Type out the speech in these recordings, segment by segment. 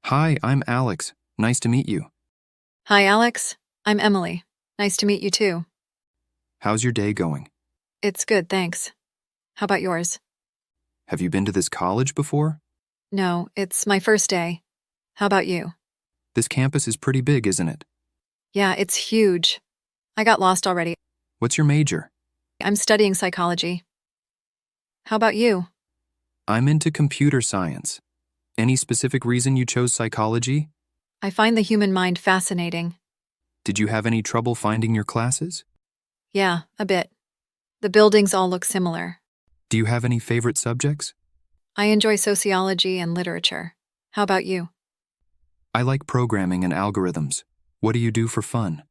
Hi, I'm Alex. Nice to meet you. Hi, Alex. I'm Emily. Nice to meet you too. How's your day going? It's good, thanks. How about yours? Have you been to this college before? No, it's my first day. How about you? This campus is pretty big, isn't it? Yeah, it's huge. I got lost already. What's your major? I'm studying psychology. How about you? I'm into computer science. Any specific reason you chose psychology? I find the human mind fascinating. Did you have any trouble finding your classes? Yeah, a bit. The buildings all look similar. Do you have any favorite subjects? I enjoy sociology and literature. How about you? I like programming and algorithms. What do you do for fun?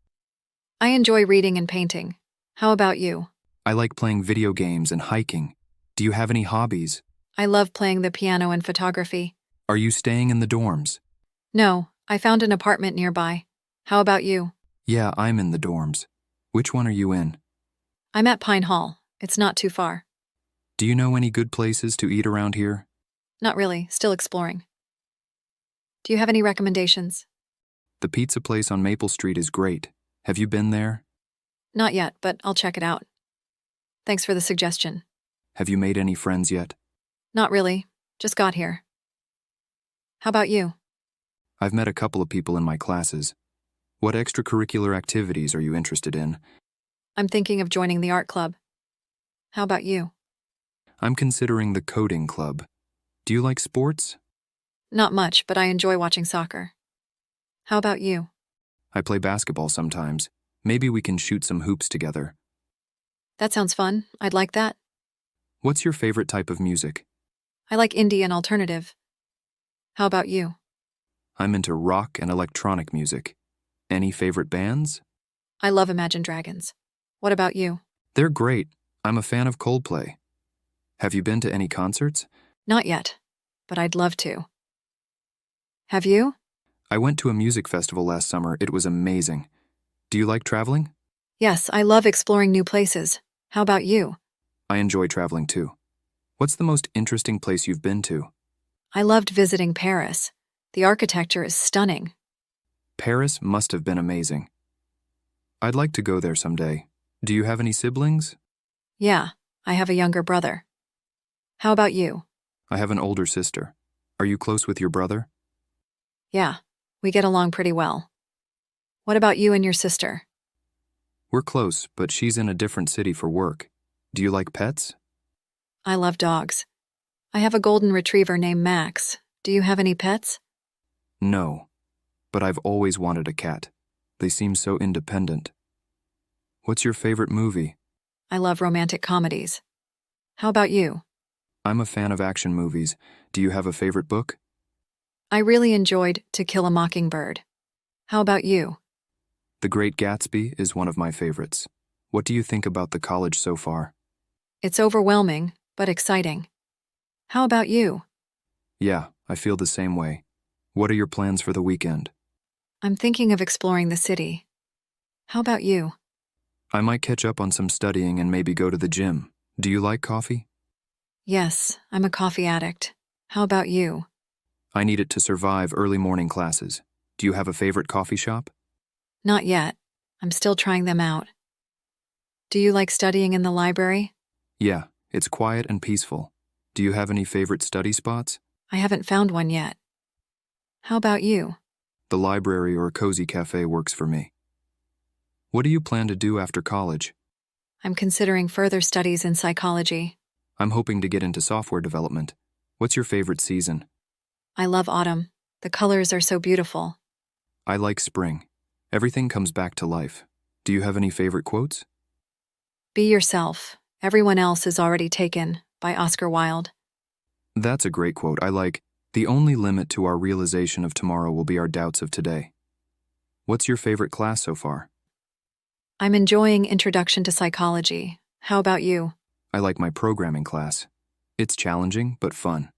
I enjoy reading and painting. How about you? I like playing video games and hiking. Do you have any hobbies? I love playing the piano and photography. Are you staying in the dorms? No, I found an apartment nearby. How about you? Yeah, I'm in the dorms. Which one are you in? I'm at Pine Hall. It's not too far. Do you know any good places to eat around here? Not really, still exploring. Do you have any recommendations? The pizza place on Maple Street is great. Have you been there? Not yet, but I'll check it out. Thanks for the suggestion. Have you made any friends yet? Not really, just got here. How about you? I've met a couple of people in my classes. What extracurricular activities are you interested in? I'm thinking of joining the art club. How about you? I'm considering the coding club. Do you like sports? Not much, but I enjoy watching soccer. How about you? I play basketball sometimes. Maybe we can shoot some hoops together. That sounds fun. I'd like that. What's your favorite type of music? I like indie and alternative. How about you? I'm into rock and electronic music. Any favorite bands? I love Imagine Dragons. What about you? They're great. I'm a fan of Coldplay. Have you been to any concerts? Not yet, but I'd love to. Have you? I went to a music festival last summer. It was amazing. Do you like traveling? Yes, I love exploring new places. How about you? I enjoy traveling too. What's the most interesting place you've been to? I loved visiting Paris. The architecture is stunning. Paris must have been amazing. I'd like to go there someday. Do you have any siblings? Yeah, I have a younger brother. How about you? I have an older sister. Are you close with your brother? Yeah, we get along pretty well. What about you and your sister? We're close, but she's in a different city for work. Do you like pets? I love dogs. I have a golden retriever named Max. Do you have any pets? No, but I've always wanted a cat. They seem so independent. What's your favorite movie? I love romantic comedies. How about you? I'm a fan of action movies. Do you have a favorite book? I really enjoyed To Kill a Mockingbird. How about you? The Great Gatsby is one of my favorites. What do you think about the college so far? It's overwhelming, but exciting. How about you? Yeah, I feel the same way. What are your plans for the weekend? I'm thinking of exploring the city. How about you? I might catch up on some studying and maybe go to the gym. Do you like coffee? Yes, I'm a coffee addict. How about you? I need it to survive early morning classes. Do you have a favorite coffee shop? Not yet. I'm still trying them out. Do you like studying in the library? Yeah, it's quiet and peaceful. Do you have any favorite study spots? I haven't found one yet. How about you? The library or a cozy cafe works for me. What do you plan to do after college? I'm considering further studies in psychology. I'm hoping to get into software development. What's your favorite season? I love autumn. The colors are so beautiful. I like spring. Everything comes back to life. Do you have any favorite quotes? Be yourself. Everyone else is already taken, by Oscar Wilde. That's a great quote. I like, the only limit to our realization of tomorrow will be our doubts of today. What's your favorite class so far? I'm enjoying Introduction to Psychology. How about you? I like my programming class. It's challenging, but fun.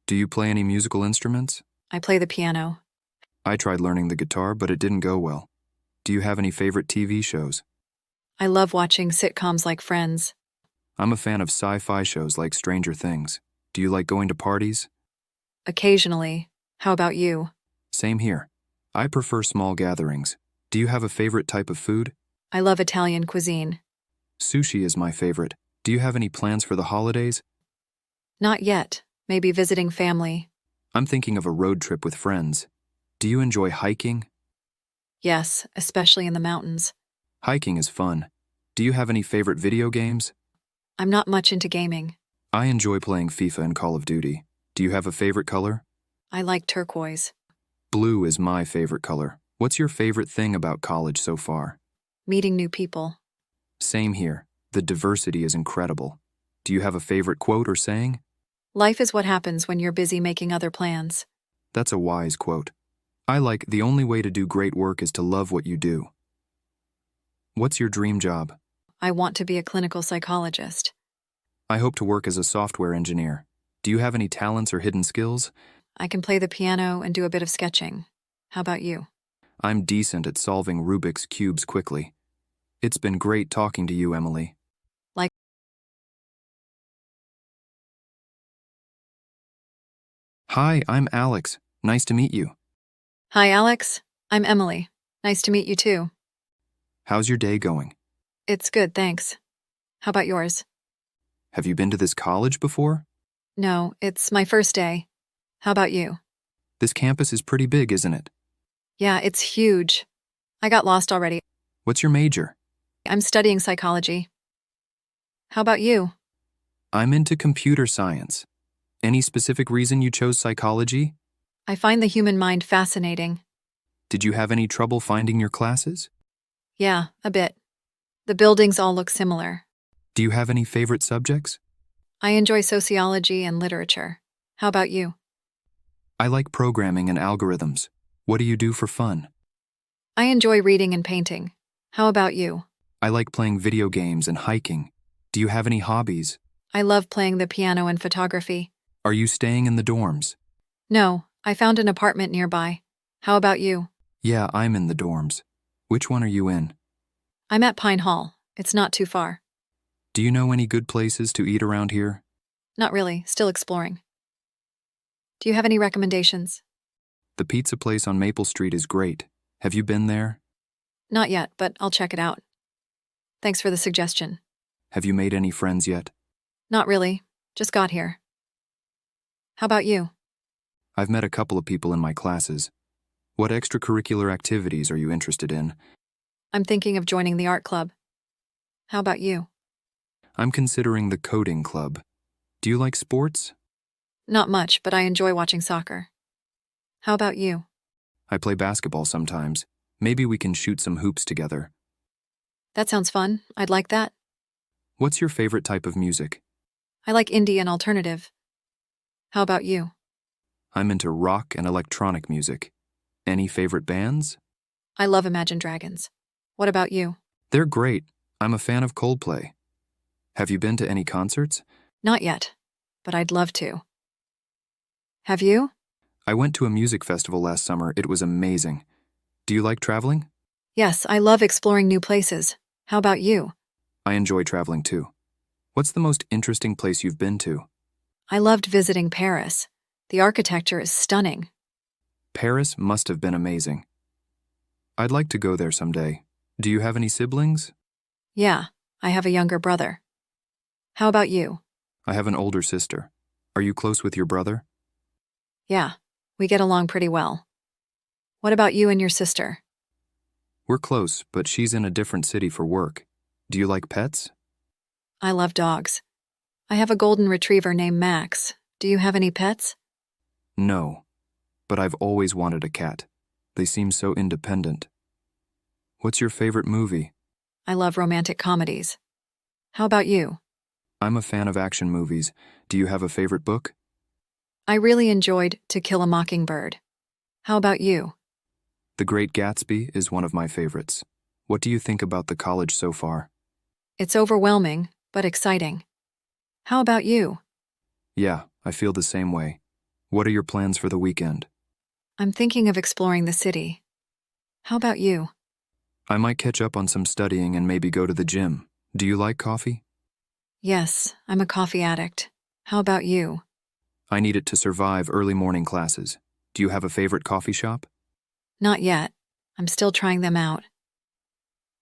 Do you play any musical instruments? I play the piano. I tried learning the guitar, but it didn't go well. Do you have any favorite TV shows? I love watching sitcoms like Friends. I'm a fan of sci-fi shows like Stranger Things. Do you like going to parties? Occasionally. How about you? Same here. I prefer small gatherings. Do you have a favorite type of food? I love Italian cuisine. Sushi is my favorite. Do you have any plans for the holidays? Not yet. Maybe visiting family. I'm thinking of a road trip with friends. Do you enjoy hiking? Yes, especially in the mountains. Hiking is fun. Do you have any favorite video games? I'm not much into gaming. I enjoy playing FIFA and Call of Duty. Do you have a favorite color? I like turquoise. Blue is my favorite color. What's your favorite thing about college so far? Meeting new people. Same here. The diversity is incredible. Do you have a favorite quote or saying? Life is what happens when you're busy making other plans. That's a wise quote. I like the only way to do great work is to love what you do. What's your dream job? I want to be a clinical psychologist. I hope to work as a software engineer. Do you have any talents or hidden skills? I can play the piano and do a bit of sketching. How about you? I'm decent at solving Rubik's cubes quickly. It's been great talking to you, Emily. Like, Hi, I'm Alex. Nice to meet you. hi, Alex. I'm Emily. Nice to meet you too. How's your day going? It's good, thanks. How about yours? Have you been to this college before? No, it's my first day. How about you? This campus is pretty big, isn't it? Yeah, it's huge. I got lost already. What's your major? I'm studying psychology. How about you? I'm into computer science. Any specific reason you chose psychology? I find the human mind fascinating. Did you have any trouble finding your classes? Yeah, a bit. The buildings all look similar. Do you have any favorite subjects? I enjoy sociology and literature. How about you? I like programming and algorithms. What do you do for fun? I enjoy reading and painting. How about you? I like playing video games and hiking. Do you have any hobbies? I love playing the piano and photography. Are you staying in the dorms? No, I found an apartment nearby. How about you? Yeah, I'm in the dorms. Which one are you in? I'm at Pine Hall. It's not too far. Do you know any good places to eat around here? Not really, still exploring. Do you have any recommendations? The pizza place on Maple Street is great. Have you been there? Not yet, but I'll check it out. Thanks for the suggestion. Have you made any friends yet? Not really, just got here. How about you? I've met a couple of people in my classes. What extracurricular activities are you interested in? I'm thinking of joining the art club. How about you? I'm considering the coding club. Do you like sports? Not much, but I enjoy watching soccer. How about you? I play basketball sometimes. Maybe we can shoot some hoops together. That sounds fun. I'd like that. What's your favorite type of music? I like indie and alternative. How about you? I'm into rock and electronic music. Any favorite bands? I love Imagine Dragons. What about you? They're great. I'm a fan of Coldplay. Have you been to any concerts? Not yet, but I'd love to. Have you? I went to a music festival last summer. It was amazing. Do you like traveling? Yes, I love exploring new places. How about you? I enjoy traveling too. What's the most interesting place you've been to? I loved visiting Paris. The architecture is stunning. Paris must have been amazing. I'd like to go there someday. Do you have any siblings? Yeah, I have a younger brother. How about you? I have an older sister. Are you close with your brother? Yeah, we get along pretty well. What about you and your sister? We're close, but she's in a different city for work. Do you like pets? I love dogs. I have a golden retriever named Max. Do you have any pets? No, but I've always wanted a cat. They seem so independent. What's your favorite movie? I love romantic comedies. How about you? I'm a fan of action movies. Do you have a favorite book? I really enjoyed To Kill a Mockingbird. How about you? The Great Gatsby is one of my favorites. What do you think about the college so far? It's overwhelming, but exciting. How about you? Yeah, I feel the same way. What are your plans for the weekend? I'm thinking of exploring the city. How about you? I might catch up on some studying and maybe go to the gym. Do you like coffee? Yes, I'm a coffee addict. How about you? I need it to survive early morning classes. Do you have a favorite coffee shop? Not yet. I'm still trying them out.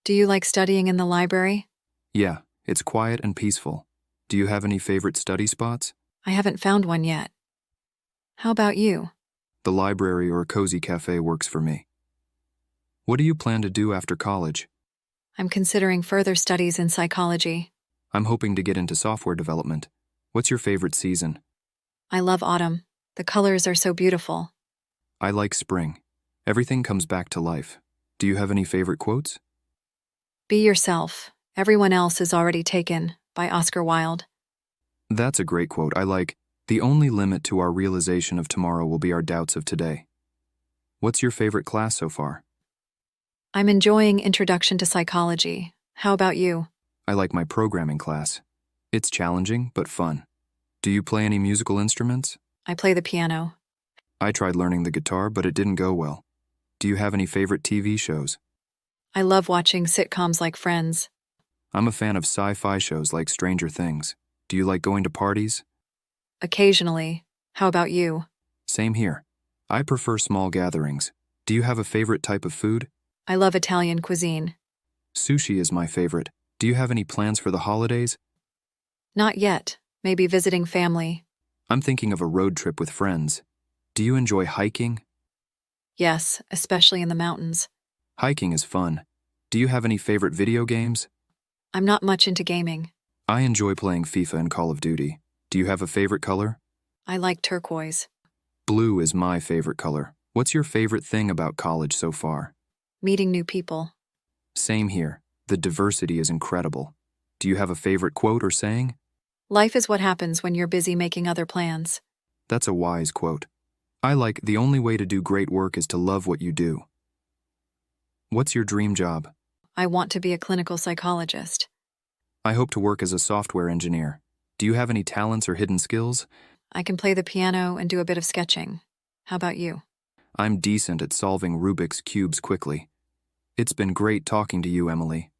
Do you like studying in the library? Yeah, it's quiet and peaceful. Do you have any favorite study spots? I haven't found one yet. How about you? The library or a cozy cafe works for me. What do you plan to do after college? I'm considering further studies in psychology. I'm hoping to get into software development. What's your favorite season? I love autumn. The colors are so beautiful. I like spring. Everything comes back to life. Do you have any favorite quotes? Be yourself. Everyone else is already taken, by Oscar Wilde. That's a great quote. I like, the only limit to our realization of tomorrow will be our doubts of today. What's your favorite class so far? I'm enjoying Introduction to Psychology. How about you? I like my programming class. It's challenging, but fun. Do you play any musical instruments? I play the piano. I tried learning the guitar, but it didn't go well. Do you have any favorite TV shows? I love watching sitcoms like Friends. I'm a fan of sci-fi shows like Stranger Things. Do you like going to parties? Occasionally. How about you? Same here. I prefer small gatherings. Do you have a favorite type of food? I love Italian cuisine. Sushi is my favorite. Do you have any plans for the holidays? Not yet. Maybe visiting family. I'm thinking of a road trip with friends. Do you enjoy hiking? Yes, especially in the mountains. Hiking is fun. Do you have any favorite video games? I'm not much into gaming. I enjoy playing FIFA and Call of Duty. Do you have a favorite color? I like turquoise. Blue is my favorite color. What's your favorite thing about college so far? Meeting new people. Same here. The diversity is incredible. Do you have a favorite quote or saying? Life is what happens when you're busy making other plans. That's a wise quote. I like, the only way to do great work is to love what you do. What's your dream job? I want to be a clinical psychologist. I hope to work as a software engineer. Do you have any talents or hidden skills? I can play the piano and do a bit of sketching. How about you? I'm decent at solving Rubik's cubes quickly. It's been great talking to you, Emily.